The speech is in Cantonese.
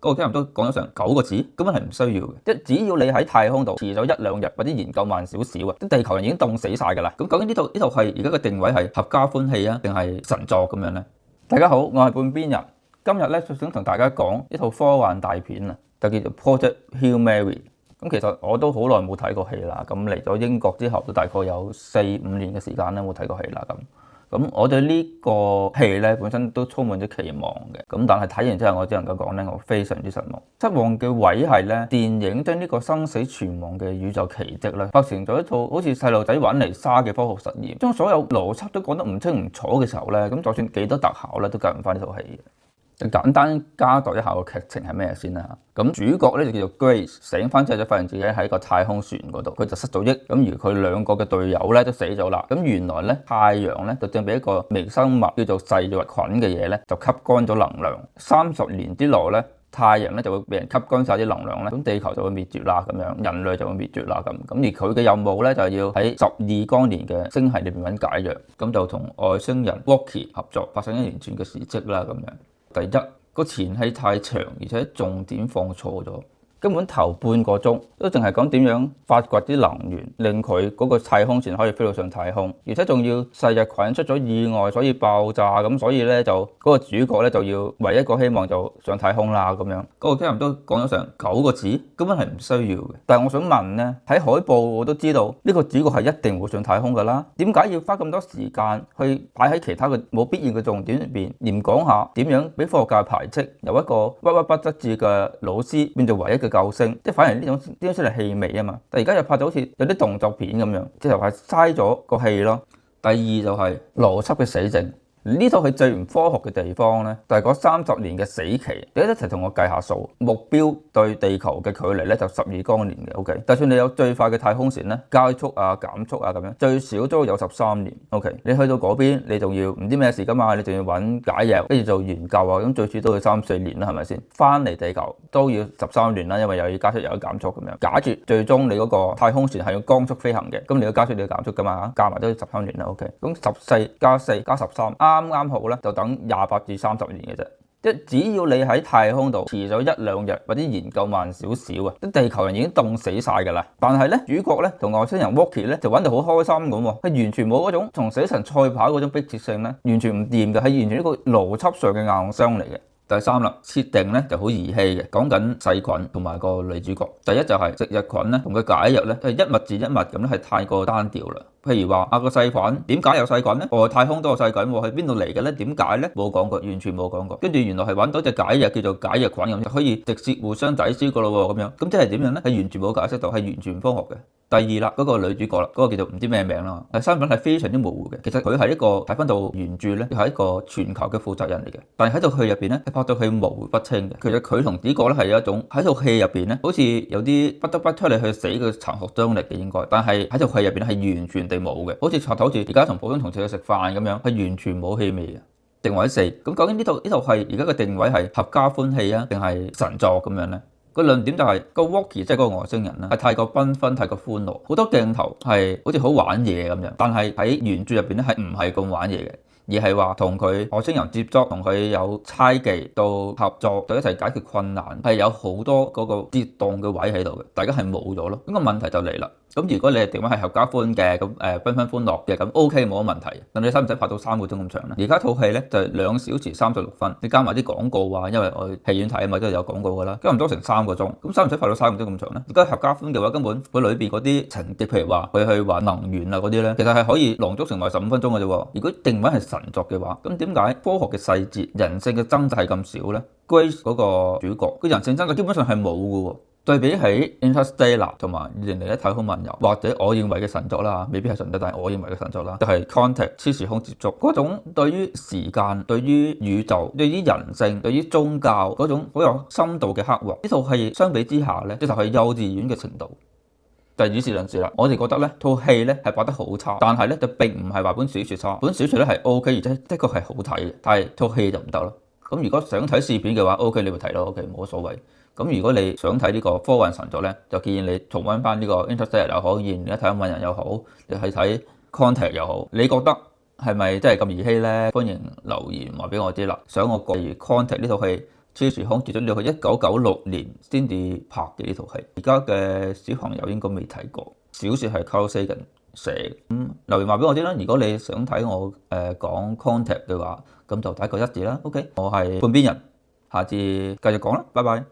嗰個差唔多講咗成9個字，根本係唔需要嘅。即係只要你喺太空度遲咗1-2日或者研究慢少少啊，啲地球人已經凍死晒㗎啦。咁究竟呢套係而家嘅定位係合家歡戲啊，定係神作咁樣呢？大家好，我係半邊人，今日咧就想同大家講一套科幻大片啊，就叫做 Project Hail Mary。咁其實我都好耐冇睇過戲啦，咁嚟咗英國之後都大概有4-5年嘅時間咧冇睇過戲啦咁我對呢個戲咧本身都充滿咗期望嘅，咁但係睇完之後我只能夠講咧，我非常之失望。失望嘅位係咧，電影將呢個生死存亡嘅宇宙奇蹟咧，拍成咗一套好似細路仔玩泥沙嘅科學實驗，將所有邏輯都講得唔清唔楚嘅時候咧，咁就算幾多特效咧都救唔翻呢套戲。就簡單交代一下個劇情係咩先啦。咁主角咧就叫做 Grace， 醒翻之後就發現自己喺個太空船嗰度，佢就失咗憶。咁而佢2個嘅隊友咧都死咗啦。咁原來咧太陽咧就正俾一個微生物叫做細菌嘅嘢咧就吸乾咗能量。30年之內咧，太陽咧就會俾人吸乾晒啲能量咧，咁地球就會滅絕啦，咁樣人類就會滅絕啦咁。而佢嘅任務咧就係要喺12光年嘅星系裏邊揾解藥，咁就同外星人 Walkie 合作，發生一連串嘅事蹟啦咁樣。第一，個前戲太長，而且重點放錯咗，根本頭半個鐘都淨係講點樣發掘啲能源，令佢嗰個太空船可以飛到上太空，而且仲要細日菌出咗意外，所以爆炸咁，所以咧就嗰個主角咧就要唯一個希望就上太空啦咁樣。嗰個差唔多講咗成9個字，根本係唔需要嘅。但係我想問咧，睇海報我都知道呢個主角係一定會上太空噶啦，點解要花咁多時間去擺喺其他嘅冇必要嘅重點入邊，而唔講下點樣俾科學界排斥，由一個鬱鬱不得志嘅老師變做唯一嘅救星？即係反而呢種出嚟氣味啊嘛，但係而家又拍到好似有啲動作片咁樣，即係係嘥咗個戲咯。第二就係邏輯嘅死症。呢套係最唔科學嘅地方咧，就係嗰30年嘅死期。你一齊同我計下數，目標對地球嘅距離咧就12光年嘅。OK， 就算你有最快嘅太空船咧，加速啊、減速啊咁樣，最少都有13年。OK， 你去到嗰邊，你仲要唔知咩事噶嘛？你仲要揾解藥，跟住做研究啊，咁最少都要3-4年啦，係咪先？翻嚟地球都要13年啦，因為又要加速又要減速咁樣。假設最終你嗰個太空船係要光速飛行嘅，咁你要加速你要減速噶嘛？加埋都要13年啦。OK， 咁14加4加13。啱好咧，就等28至30年嘅啫。即係只要你喺太空度遲咗1-2日或者研究慢少少啊，啲地球人已經凍死晒㗎啦。但係咧，主角咧同外星人 Walkie 咧就玩到好開心咁喎，係完全冇嗰種同死神賽跑嗰種迫切性咧，完全唔掂嘅，係完全一個邏輯上嘅硬傷嚟嘅。第三啦，設定咧就好兒戲嘅，講緊細菌同埋個女主角。第一就係食日菌咧同佢解藥咧，係一物治一物咁咧，係太過單調啦。譬如話個細菌點解有細菌咧？外太空都有細菌喎，喺邊度嚟嘅咧？點解咧？冇講過，完全冇講過。跟住原來係揾到隻解藥叫做解藥菌咁，就可以直接互相抵消噶咯喎咁樣。咁即係點樣咧？係完全冇解釋到，係完全唔科學嘅。第二啦，嗰個女主角啦，嗰個叫做唔知咩名啦，身份係非常之模糊嘅。其實佢係一個睇翻到原著咧，係一個全球嘅負責人嚟嘅。但係喺套戲入邊咧，係拍到佢模糊不清嘅。其實佢同主角咧係有一種喺套戲入邊咧，好似有啲不得不出嚟去死嘅殘酷張力嘅應該。但係喺套戲入邊咧係完全地冇嘅，好似而家同普通同事去食飯咁樣，係完全冇氣味嘅。定位4，咁究竟呢套係而家嘅定位係合家歡戲啊，定係神作咁樣咧？個論點就係個 Walkie 即係嗰個外星人啦，係太過繽紛、太過歡樂，好多鏡頭係好似好玩嘢咁樣。但係喺原著入邊咧係唔係咁玩嘢嘅，而係話同佢外星人接觸，同佢有猜忌到合作，到一齊解決困難，係有好多嗰個跌宕嘅位喺度嘅，大家係冇咗咯。咁個問題就嚟啦。咁如果你係定位係合家歡嘅，咁繽紛歡樂嘅，咁 OK 冇乜問題。咁你使唔使拍到3個鐘咁長咧？而家套戲咧就係2小時36分，你加埋啲廣告啊，因為我去戲院睇啊嘛，都係有廣告噶啦，加唔多成3個鐘。咁使唔使拍到3個鐘咁長咧？如果合家歡嘅話，根本佢裏邊嗰啲情節，譬如話佢去玩能源啊嗰啲咧，其實係可以濃縮成為15分鐘嘅啫。如果定位係神作嘅話，咁點解科學嘅細節、人性嘅掙扎係咁少咧？Grace 嗰個主角，佢人性掙扎基本上係冇嘅喎。對比起 Interstellar 同埋2001太空漫遊，或者我認為嘅神作啦，未必係神作，但係我認為嘅神作啦，就係 Contact 超時空接觸嗰種對於時間、對於宇宙、對於人性、對於宗教嗰種好有深度嘅刻畫。呢套戲相比之下咧，即係幼稚園嘅程度。就以事論事啦，我哋覺得咧套戲咧係拍得好差，但係咧就並唔係話本小說差，本小說咧係 OK，而且的確係好睇嘅，但係套戲就唔得咯。咁如果想睇試片嘅話 OK， 你咪睇咯 OK， 冇所謂。咁如果你想睇呢個科幻神作咧，就建議你重溫翻呢個 Interstellar 又好，2001太空漫遊又好，你係睇 Contact 又好，你覺得係咪真係咁兒戲咧？歡迎留言話俾我知啦。想我講，例如 Contact 呢套戲超時空最早要去1996年先至拍嘅呢套戲，而家嘅小朋友應該未睇過。小説係 Carl Sagan 寫嘅，留言話俾我知啦。如果你想睇我講 Contact 嘅話，咁就打個1字啦。OK，我係半邊人，下次繼續講啦，拜拜。